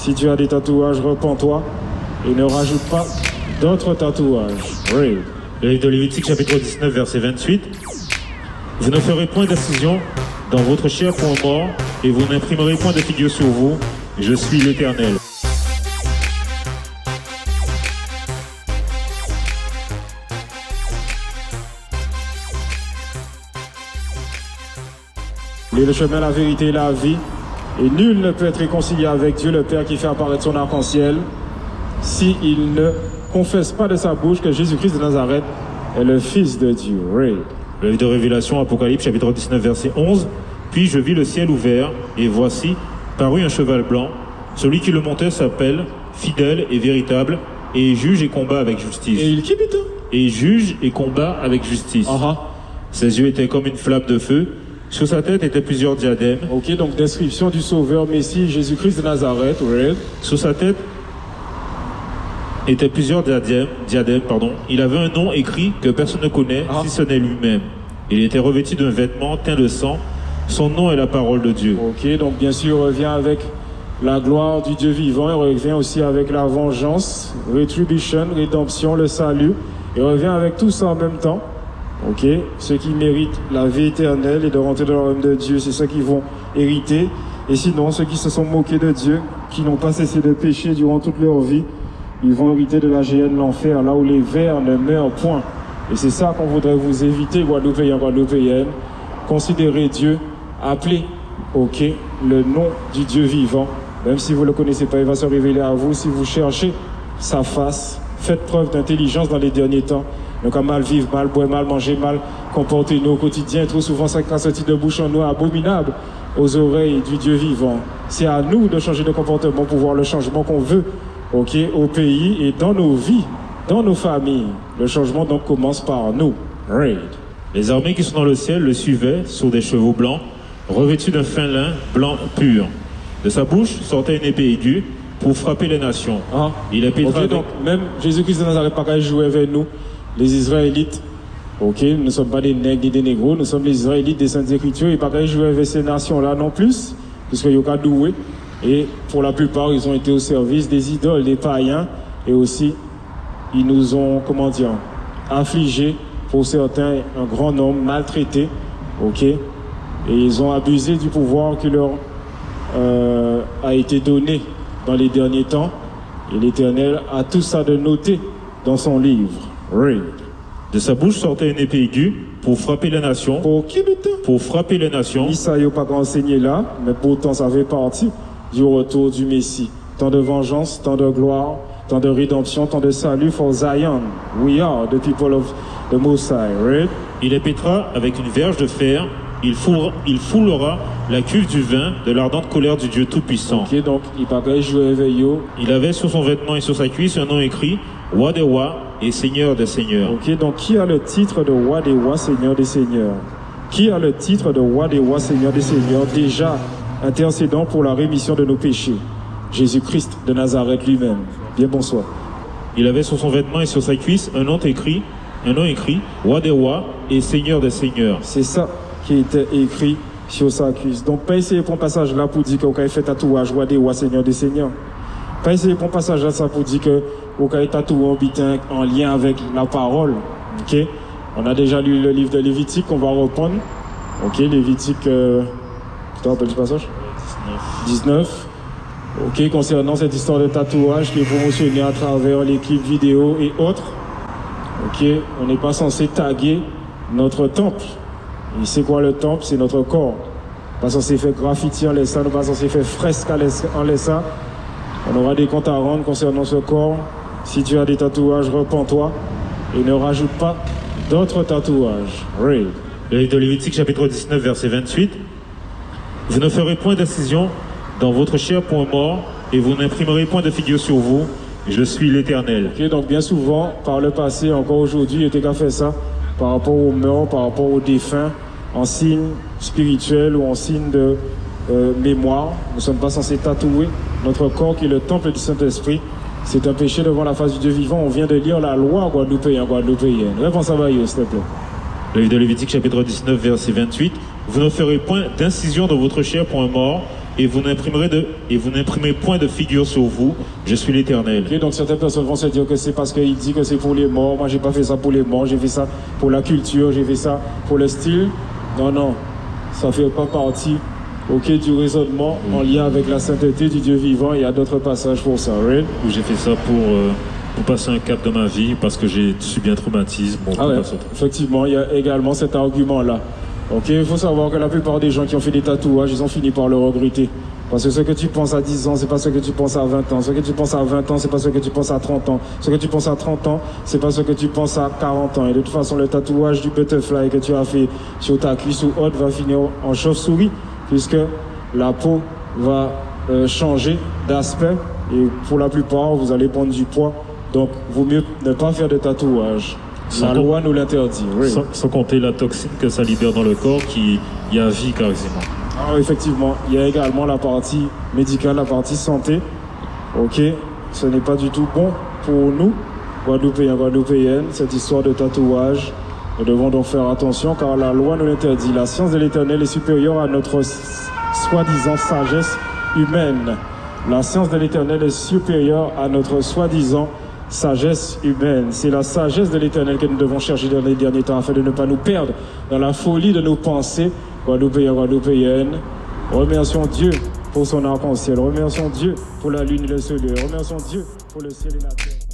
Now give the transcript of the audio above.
Si tu as des tatouages, repens-toi et ne rajoute pas d'autres tatouages. Read. Le livre de Lévitique, chapitre 19, verset 28. Vous ne ferez point d'incision dans votre chair pour un mort, et vous n'imprimerez point de figure sur vous. Je suis l'Éternel. Il est le chemin, la vérité et la vie. Et nul ne peut être réconcilié avec Dieu, le Père, qui fait apparaître son arc-en-ciel, s'il ne confesse pas de sa bouche que Jésus-Christ de Nazareth est le Fils de Dieu. Read. Le livre de Révélation, Apocalypse, chapitre 19, verset 11. Puis je vis le ciel ouvert, et voici, parut un cheval blanc. Celui qui le montait s'appelle Fidèle et Véritable, et juge et combat avec justice. Et il qui putain? Et juge et combat avec justice. Ses yeux étaient comme une flamme de feu. Sur sa tête étaient plusieurs diadèmes. Ok, donc description du Sauveur Messie Jésus-Christ de Nazareth. Read. Sur sa tête étaient plusieurs diadèmes. Il avait un nom écrit que personne ne connaît, si ce n'est lui-même. Il était revêtu d'un vêtement teint de sang. Son nom est la parole de Dieu. Ok, donc bien sûr, il revient avec la gloire du Dieu vivant. Il revient aussi avec la vengeance, retribution, rédemption, le salut. Il revient avec tout ça en même temps. Ok, ceux qui méritent la vie éternelle et de rentrer dans le royaume de Dieu, c'est ceux qui vont hériter. Et sinon, ceux qui se sont moqués de Dieu, qui n'ont pas cessé de pécher durant toute leur vie, ils vont hériter de la géhenne, l'enfer, là où les vers ne meurent point. Et c'est ça qu'on voudrait vous éviter, Guadeloupéens, Guadeloupéennes. Considérez Dieu, appelez, ok, le nom du Dieu vivant. Même si vous ne le connaissez pas, il va se révéler à vous. Si vous cherchez sa face, faites preuve d'intelligence dans les derniers temps. Donc à mal vivre, mal boire, mal manger, mal comporter nous au quotidien. Trop souvent, ça casse un titre de bouche en nous abominable aux oreilles du Dieu vivant. C'est à nous de changer de comportement pour voir le changement qu'on veut, ok, au pays et dans nos vies, dans nos familles. Le changement donc commence par nous. Read. Les armées qui sont dans le ciel le suivaient sur des chevaux blancs, revêtus d'un fin lin blanc pur. De sa bouche sortait une épée aiguë pour frapper les nations. Il est pétra donc même Jésus-Christ de Nazareth pas qu'à jouer avec nous. Les Israélites, ok, nous ne sommes pas des nègres ni des négros, nous sommes les Israélites des Saintes Écritures, et pas qu'à jouer avec ces nations-là non plus, puisqu'il y a qu'à douer. Et pour la plupart, ils ont été au service des idoles, des païens, et aussi, ils nous ont, affligés, pour certains, un grand nombre, maltraités, ok, et ils ont abusé du pouvoir qui leur a été donné dans les derniers temps, et l'Éternel a tout ça de noter dans son livre. Read. De sa bouche sortait une épée aiguë pour frapper les nations. Pour qui, putain? Pour frapper les nations. Ça, il n'y a pas enseigné là, mais pourtant ça fait partie du retour du Messie. Tant de vengeance, tant de gloire, tant de rédemption, tant de salut for Zion. We are the people of the Most High. Read. Il les pétra avec une verge de fer. Il foulera la cuve du vin de l'ardente colère du Dieu Tout-Puissant. Ok, donc il pas jouer avec eux. Il avait sur son vêtement et sur sa cuisse un nom écrit Roi des rois et Seigneur des seigneurs. Ok, donc qui a le titre de Roi des rois, Seigneur des seigneurs? Qui a le titre de Roi des rois, Seigneur des seigneurs, déjà intercédant pour la rémission de nos péchés? Jésus-Christ de Nazareth lui-même. Bien bonsoir. Il avait sur son vêtement et sur sa cuisse un nom écrit, Roi des rois et Seigneur des seigneurs. C'est ça qui était écrit sur sa cuisse. Donc, pas essayer pour un passage là pour dire qu'on a fait tatouage Roi des rois, Seigneur des seigneurs. Pas essayer pour un passage là ça pour dire que vous avez tatoué un bitin en lien avec la parole. Ok? On a déjà lu le livre de Lévitique qu'on va reprendre. Ok, Lévitique, tu te rappelles du passage? 19. Ok, concernant cette histoire de tatouage qui est promotionnée à travers les clips vidéo et autres. Ok, on n'est pas censé taguer notre temple. Et c'est quoi le temple? C'est notre corps. Pas censé faire graffiti en laissant, pas censé faire fresque en laissant. On aura des comptes à rendre concernant ce corps. Si tu as des tatouages, repens-toi et ne rajoute pas d'autres tatouages. Read. Le livre de Lévitique, chapitre 19, verset 28. Vous ne ferez point d'incision dans votre chair pour un mort, et vous n'imprimerez point de figure sur vous. Je suis l'Éternel. Ok, donc bien souvent, par le passé, encore aujourd'hui, il était qu'à faire ça par rapport aux morts, par rapport aux défunts, en signe spirituel ou en signe de mémoire. Nous ne sommes pas censés tatouer notre corps qui est le temple du Saint-Esprit. C'est un péché devant la face du Dieu vivant. On vient de lire la loi guadeloupéenne. Réponse à Bayo, s'il te plaît. Le livre de Lévitique, chapitre 19, verset 28. Vous ne ferez point d'incision dans votre chair pour un mort, et vous n'imprimerez point de figure sur vous. Je suis l'Éternel. Ok, donc certaines personnes vont se dire que c'est parce qu'il dit que c'est pour les morts. Moi, j'ai pas fait ça pour les morts. J'ai fait ça pour la culture. J'ai fait ça pour le style. Non, non. Ça fait pas partie, ok, du raisonnement en lien avec la sainteté du Dieu vivant. Il y a d'autres passages pour ça, right? Où j'ai fait ça pour passer un cap dans ma vie parce que j'ai subi un traumatisme. Bon, Ah ouais, effectivement, il y a également cet argument-là. Ok, il faut savoir que la plupart des gens qui ont fait des tatouages, ils ont fini par le regretter. Parce que ce que tu penses à 10 ans, c'est pas ce que tu penses à 20 ans. Ce que tu penses à 20 ans, c'est pas ce que tu penses à 30 ans. Ce que tu penses à 30 ans, c'est pas ce que tu penses à 40 ans. Et de toute façon, le tatouage du butterfly que tu as fait sur ta cuisse ou autre va finir en chauve-souris, puisque la peau va changer d'aspect. Et pour la plupart, vous allez prendre du poids. Donc, vaut mieux ne pas faire de tatouage. La loi nous l'interdit. Oui. Sans compter la toxine que ça libère dans le corps qui y a vie quasiment. Ah, effectivement, il y a également la partie médicale, la partie santé. Ok, ce n'est pas du tout bon pour nous, Guadeloupéens, Guadeloupéennes, cette histoire de tatouage. Nous devons donc faire attention car la loi nous l'interdit. La science de l'Éternel est supérieure à notre soi-disant sagesse humaine. La science de l'Éternel est supérieure à notre soi-disant sagesse humaine. C'est la sagesse de l'Éternel que nous devons chercher dans les derniers temps afin de ne pas nous perdre dans la folie de nos pensées. Guadeloupéens, Guadeloupéennes, remercions Dieu pour son arc-en-ciel. Remercions Dieu pour la lune et le soleil. Remercions Dieu pour le ciel et la terre.